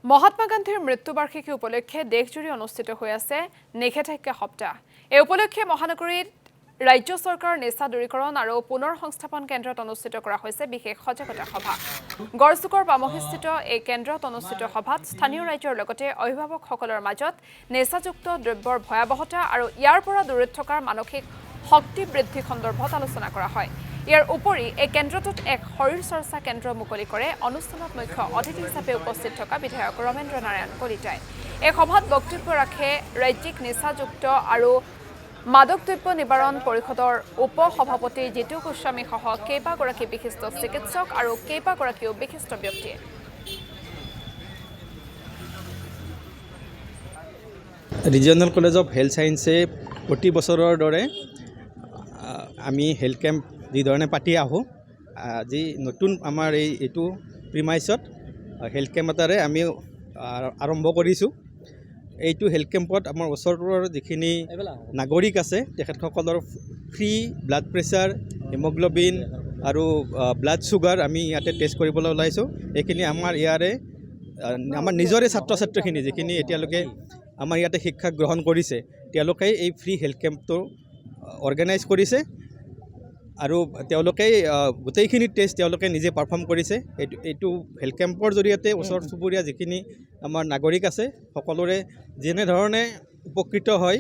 মহাত্মা গান্ধীৰ মৃত্যুবাৰ্ষিকী উপলক্ষে দেশজুৰি অনুষ্ঠিত হৈ আছে নিষেধাজ্ঞা সপ্তাহ। এই উপলক্ষে মহানগৰীত ৰাজ্য চৰকাৰৰ নিচা দূৰীকৰণ আৰু পুনৰ সংস্থাপন কেন্দ্ৰত অনুষ্ঠিত কৰা হৈছে বিশেষ সজাগতা সভা। গড়চুকৰ পামহিস্থিত এই কেন্দ্ৰত অনুষ্ঠিত সভাত স্থানীয় ৰাজ্যৰ লগতে অভিভাৱকসকলৰ মাজত নিচাযুক্ত দ্ৰব্যৰ ভয়াৱহতা আৰু ইয়াৰ পৰা দূৰত থকাৰ মানসিক শক্তি বৃদ্ধি সন্দৰ্ভত আলোচনা কৰা হয়। ইয়াৰ উপৰি এই কেন্দ্ৰটোত এক শৰীৰ চৰ্চা কেন্দ্ৰ মুকলি কৰে অনুষ্ঠানত মুখ্য অতিথি হিচাপে উপস্থিত থকা বিধায়ক ৰমেন্দ্ৰ নাৰায়ণ কলিতাই। এই সভাত বক্তব্য ৰাখে ৰাজ্যিক নিচাযুক্ত আৰু মাদক দ্ৰব্য নিবাৰণ পৰিষদৰ উপ সভাপতি জিতু গোস্বামী সহ কেইবাগৰাকী বিশিষ্ট চিকিৎসক আৰু কেইবাগৰাকীও বিশিষ্ট ব্যক্তিয়ে। ৰিজিয়নেল কলেজ অফ হেল্থ সায়েন্সে প্ৰতি বছৰৰ দৰে আমি হেল্থ কেম্প যিধৰণে পাতি আহোঁ, আজি নতুন আমাৰ এইটো প্ৰিমাইছত হেল্থ কেম্প এটাৰে আমি আৰম্ভ কৰিছোঁ। এইটো হেল্থ কেম্পত আমাৰ ওচৰৰ যিখিনি নাগৰিক আছে তেখেতসকলৰ ফ্ৰী ব্লাড প্ৰেছাৰ, হিমগ্ল'বিন আৰু ব্লাড চুগাৰ আমি ইয়াতে টেষ্ট কৰিবলৈ ওলাইছোঁ। এইখিনি আমাৰ নিজৰে ছাত্ৰ ছাত্ৰীখিনি যিখিনি এতিয়ালৈকে আমাৰ ইয়াতে শিক্ষা গ্ৰহণ কৰিছে তেওঁলোকে এই ফ্ৰী হেল্থ কেম্পটো অৰ্গেনাইজ কৰিছে আৰু তেওঁলোকেই গোটেইখিনি টেষ্ট তেওঁলোকে নিজে পাৰফৰ্ম কৰিছে। এইটো হেল্থ কেম্পৰ জৰিয়তে ওচৰ চুবুৰীয়া যিখিনি আমাৰ নাগৰিক আছে সকলোৰে যেনেধৰণে উপকৃত হয়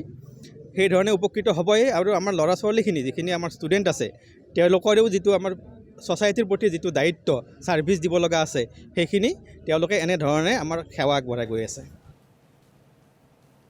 সেইধৰণে উপকৃত হ'বই, আৰু আমাৰ ল'ৰা ছোৱালীখিনি যিখিনি আমাৰ ষ্টুডেণ্ট আছে তেওঁলোকৰেও যিটো আমাৰ ছ'চাইটিৰ প্ৰতি যিটো দায়িত্ব ছাৰ্ভিচ দিব লগা আছে সেইখিনি তেওঁলোকে এনেধৰণে আমাৰ সেৱা আগবঢ়াই গৈ আছে।